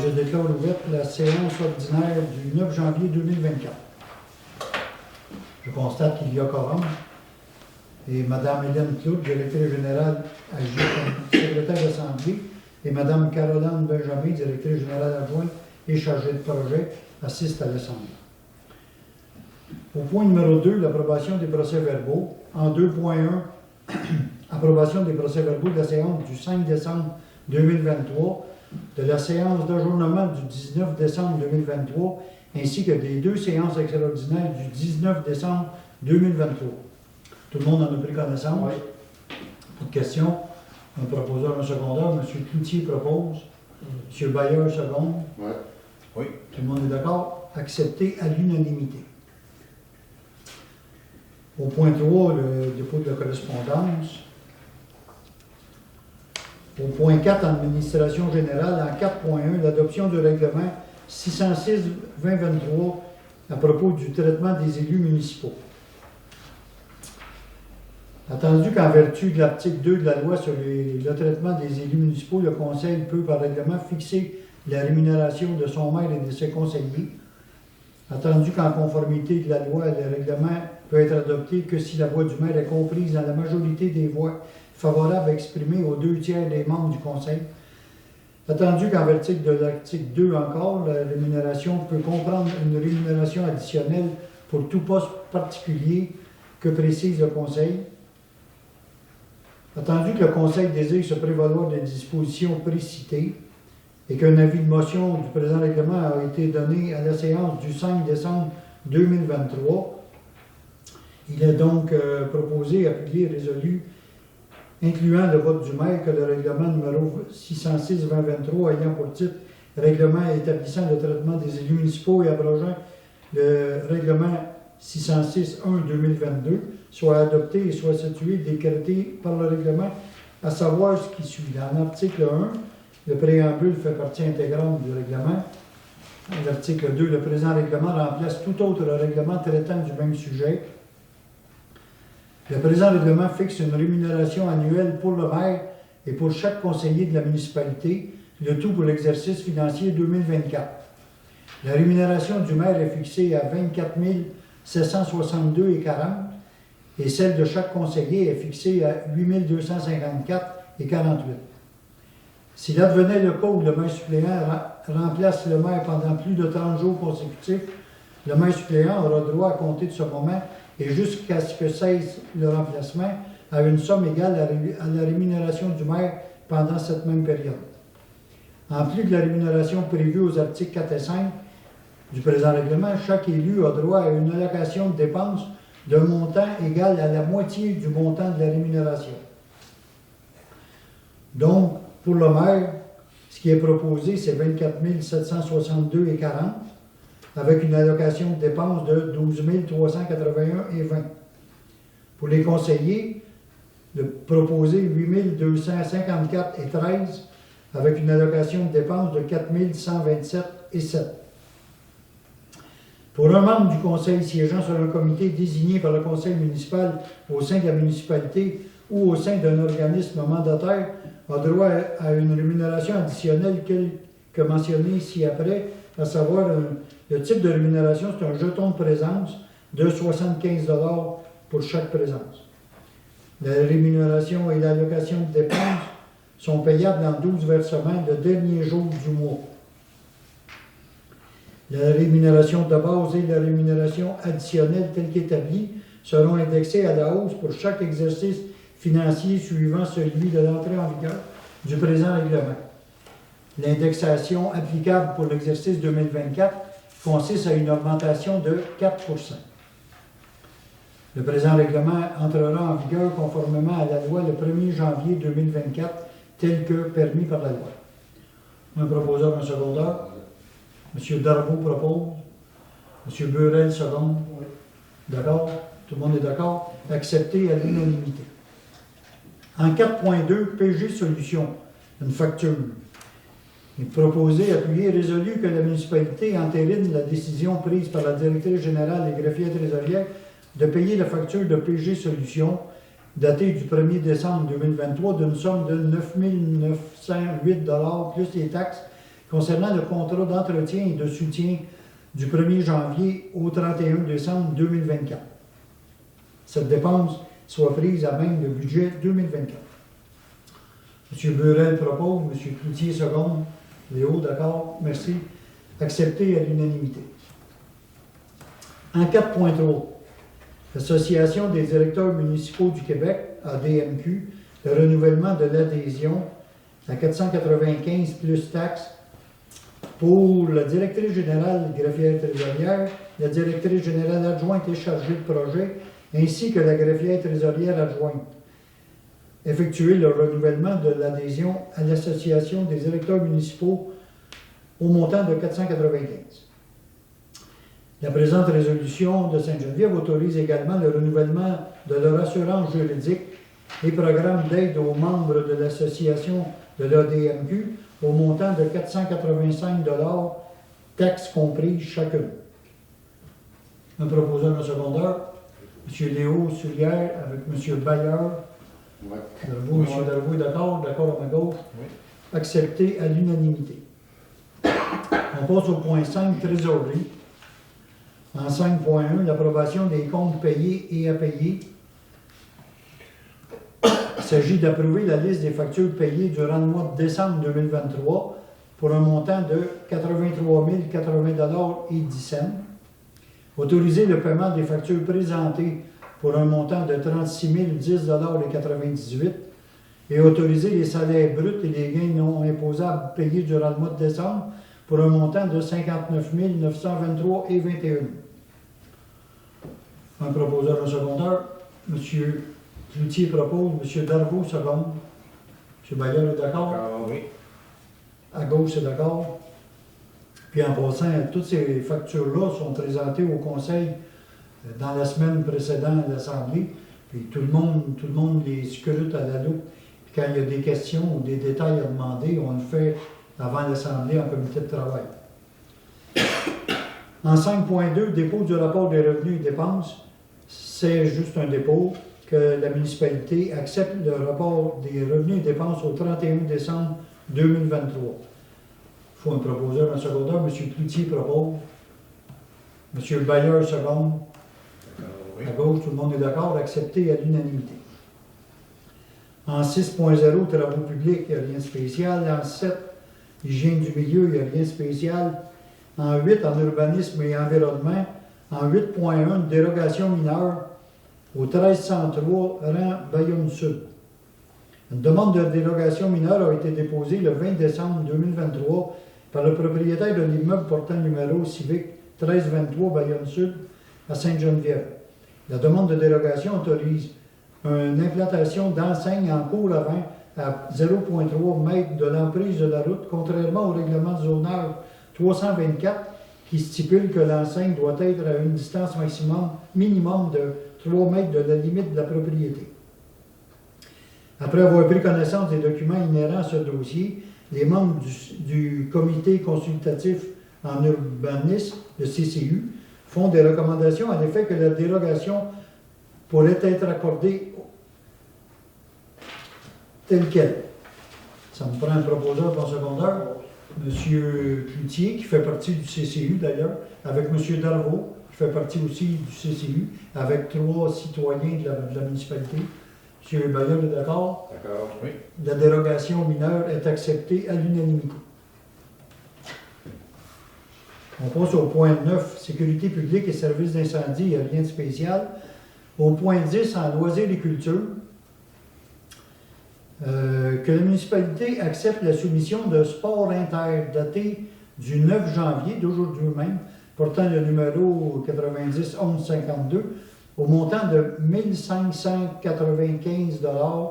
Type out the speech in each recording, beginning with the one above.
je déclare ouverte la séance ordinaire du 9 janvier 2024. Je constate qu'il y a quorum et Mme Hélène Claude, directrice générale, agit comme secrétaire d'Assemblée, et Mme Caroline Benjamin, directrice générale adjointe et chargée de projet, assiste à l'Assemblée. Au point numéro 2, l'approbation des procès-verbaux. En 2.1, approbation des procès-verbaux de la séance du 5 décembre 2023, de la séance d'ajournement du 19 décembre 2023, ainsi que des deux séances extraordinaires du 19 décembre 2023. Tout le monde en a pris connaissance? Oui. Pas de questions? Un proposeur, un secondaire. M. Cloutier propose. M. Bayer, seconde. Oui. Oui. Tout le monde est d'accord? Accepté à l'unanimité. Au point 3, le dépôt de la correspondance. Au point 4, administration générale, en 4.1, l'adoption du règlement 606-2023 à propos du traitement des élus municipaux. Attendu qu'en vertu de l'article 2 de la loi sur le traitement des élus municipaux, le Conseil peut par règlement fixer la rémunération de son maire et de ses conseillers. Attendu qu'en conformité de la loi, le règlement peut être adopté que si la voix du maire est comprise dans la majorité des voix favorables exprimées aux 2/3 des membres du Conseil. Attendu qu'en vertu de l'article 2 encore, la rémunération peut comprendre une rémunération additionnelle pour tout poste particulier que précise le Conseil. Attendu que le Conseil désire se prévaloir des dispositions précitées et qu'un avis de motion du présent règlement a été donné à la séance du 5 décembre 2023, il est donc proposé, appuyé, résolu, incluant le vote du maire, que le règlement numéro 606-2023 ayant pour titre « Règlement établissant le traitement des élus municipaux et abrogeant le règlement 606-1-2022 soit adopté et soit statué, décrété par le règlement, à savoir ce qui suit. Dans l'article 1, le préambule fait partie intégrante du règlement. Dans l'article 2, le présent règlement remplace tout autre règlement traitant du même sujet. Le présent règlement fixe une rémunération annuelle pour le maire et pour chaque conseiller de la municipalité, le tout pour l'exercice financier 2024. La rémunération du maire est fixée à 24 762,40 et celle de chaque conseiller est fixée à 8 254,48. S'il advenait le cas où le maire suppléant remplace le maire pendant plus de 30 jours consécutifs, le maire suppléant aura droit à compter de ce moment et jusqu'à ce que cesse le remplacement à une somme égale à la rémunération du maire pendant cette même période. En plus de la rémunération prévue aux articles 4 et 5 du présent règlement, chaque élu a droit à une allocation de dépenses d'un montant égal à la moitié du montant de la rémunération. Donc, pour le maire, ce qui est proposé, c'est 24 762,40 avec une allocation de dépenses de 12 381,20. Pour les conseillers, le proposé 8 254,13 avec une allocation de dépenses de 4 127,7. Pour un membre du conseil siégeant sur un comité désigné par le conseil municipal au sein de la municipalité ou au sein d'un organisme mandataire, a droit à une rémunération additionnelle que mentionné ci-après, à savoir le type de rémunération, c'est un jeton de présence de 75 $ pour chaque présence. La rémunération et l'allocation de dépenses sont payables en 12 versements le dernier jour du mois. La rémunération de base et la rémunération additionnelle telle qu'établie seront indexées à la hausse pour chaque exercice financier suivant celui de l'entrée en vigueur du présent règlement. L'indexation applicable pour l'exercice 2024 consiste à une augmentation de 4 %. Le présent règlement entrera en vigueur conformément à la loi le 1er janvier 2024, tel que permis par la loi. Un proposeur, un secondaire. M. Darvaux propose. M. Burel, seconde. D'accord? Tout le monde est d'accord? Accepté à l'unanimité. En 4.2, PG Solutions, une facture. Il est proposé, appuyé et résolu que la municipalité entérine la décision prise par la directrice générale et greffière trésorière de payer la facture de PG Solutions datée du 1er décembre 2023 d'une somme de 9 908 $ plus les taxes concernant le contrat d'entretien et de soutien du 1er janvier au 31 décembre 2024. Cette dépense soit prise à même le budget 2024. M. Burel propose, M. Cloutier seconde, Léo, d'accord, merci. Accepté à l'unanimité. En 4.3, l'Association des directeurs municipaux du Québec, ADMQ, le renouvellement de l'adhésion à 495 plus taxes pour la directrice générale greffière trésorière, la directrice générale adjointe et chargée de projet, ainsi que la greffière trésorière adjointe. Effectuer le renouvellement de l'adhésion à l'Association des directeurs municipaux au montant de 495. La présente résolution de Sainte-Geneviève autorise également le renouvellement de leur assurance juridique et programme d'aide aux membres de l'association de l'ADMQ au montant de 485 $, taxes comprises chacune. Un proposeur, un secondeur, M. Léo Soulière avec M. Bayard. Ouais. Darvaux, M. Darvaux est d'accord à ma gauche. Oui. Accepté à l'unanimité. On passe au point 5, trésorerie. En 5.1, l'approbation des comptes payés et à payer. Il s'agit d'approuver la liste des factures payées durant le mois de décembre 2023 pour un montant de 83 080 et 10 cents. Autoriser le paiement des factures présentées pour un montant de 36 010 et 98 et autoriser les salaires bruts et les gains non imposables payés durant le mois de décembre pour un montant de 59 923 et 21. Un proposeur, un secondeur. M. Cloutier propose, M. Darvaux seconde. M. Bayard est d'accord? D'accord, oui. À gauche, c'est d'accord. Puis en passant, toutes ces factures-là sont présentées au Conseil dans la semaine précédente à l'Assemblée. Puis tout le monde les scrute à la loupe. Puis quand il y a des questions ou des détails à demander, on le fait avant l'Assemblée en comité de travail. En 5.2, dépôt du rapport des revenus et dépenses, c'est juste un dépôt que la municipalité accepte le rapport des revenus et dépenses au 31 décembre 2023. Il faut un proposeur, un secondeur. M. Cloutier propose. M. Bayard seconde. D'accord, oui. À gauche, tout le monde est d'accord, accepté à l'unanimité. En 6.0, travaux publics, il n'y a rien de spécial. En 7, hygiène du milieu, il n'y a rien de spécial. En 8, en urbanisme et environnement. En 8.1, dérogation mineure au 1303 rang Bayonne-Sud. Une demande de dérogation mineure a été déposée le 20 décembre 2023 par le propriétaire de l'immeuble portant numéro civique 1323 Bayonne-Sud à Sainte-Geneviève. La demande de dérogation autorise une implantation d'enseigne en cours avant à 0,3 m de l'emprise de la route, contrairement au règlement de zonage 324 qui stipule que l'enseigne doit être à une distance minimum de 3 mètres de la limite de la propriété. Après avoir pris connaissance des documents inhérents à ce dossier, les membres du comité consultatif en urbanisme, le CCU, font des recommandations à l'effet que la dérogation pourrait être accordée telle qu'elle. Ça me prend un proposeur dans le secondaire, M. Cloutier, qui fait partie du CCU d'ailleurs, avec M. Darvaux, qui fait partie aussi du CCU, avec 3 citoyens de la municipalité. M. Bayard est d'accord? D'accord, oui. La dérogation mineure est acceptée à l'unanimité. On passe au point 9, sécurité publique et services d'incendie, il n'y a rien de spécial. Au point 10, en loisirs et culture, que la municipalité accepte la soumission de sport inter daté du 9 janvier, d'aujourd'hui même, portant le numéro 90 11 52, au montant de 1 595 $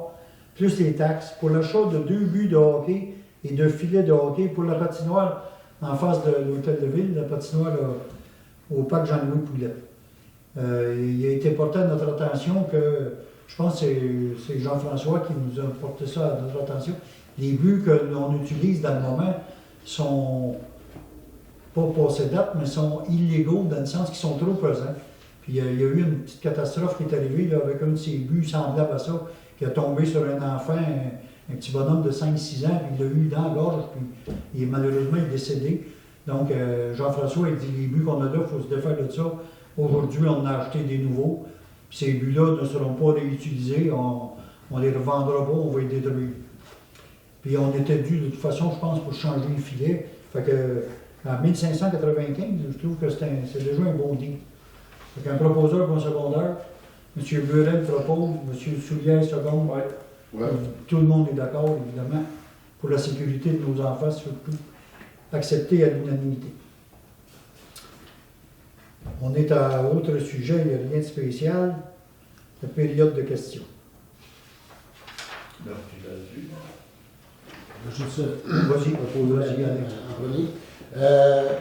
plus les taxes pour l'achat de 2 buts de hockey et de filets de hockey pour la patinoire en face de l'hôtel de ville, la patinoire au parc Jean-Louis Poulet. Il a été porté à notre attention que, je pense que c'est Jean-François qui nous a porté ça à notre attention, les buts que l'on utilise dans le moment sont pas passés date, mais sont illégaux dans le sens qu'ils sont trop pesants. Puis il y a eu une petite catastrophe qui est arrivée là, avec un de ces buts semblables à ça, qui a tombé sur un enfant un petit bonhomme de 5-6 ans, puis il l'a eu dans la gorge, puis malheureusement, il est décédé. Donc, Jean-François, il dit, les buts qu'on a là, il faut se défaire de ça. Aujourd'hui, on a acheté des nouveaux. Puis ces buts-là ne seront pas réutilisés, on les revendra pas, on va les détruire. Puis on était dû, de toute façon, je pense, pour changer le filet. Fait que, en 1595, je trouve que c'est déjà un bon deal. Fait qu'un proposeur pour un secondaire, M. Burel propose, M. Soulière seconde. Ouais. Tout le monde est d'accord, évidemment, pour la sécurité de nos enfants, surtout, accepté à l'unanimité. On est à autre sujet, il n'y a rien de spécial. La période de questions. Donc, tu l'as vu. Juste Vas-y, proposer Alex. en premier.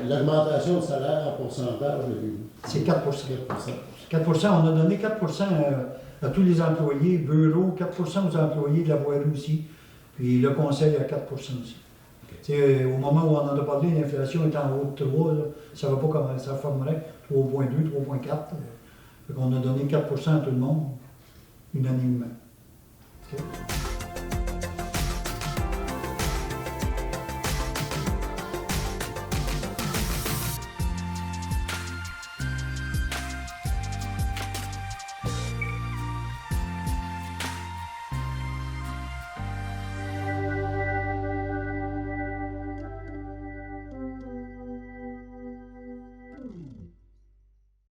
L'augmentation de salaire en pourcentage, C'est 4 4%. 4 on a donné 4 à tous les employés, bureaux, 4 aux employés de la voirie aussi, puis le conseil à 4 aussi. Okay. Au moment où on en a parlé, l'inflation est en haut de 3, là, ça ne va pas comment ça formerait, 3,2, 3,4. On a donné 4 à tout le monde, unanimement. Okay.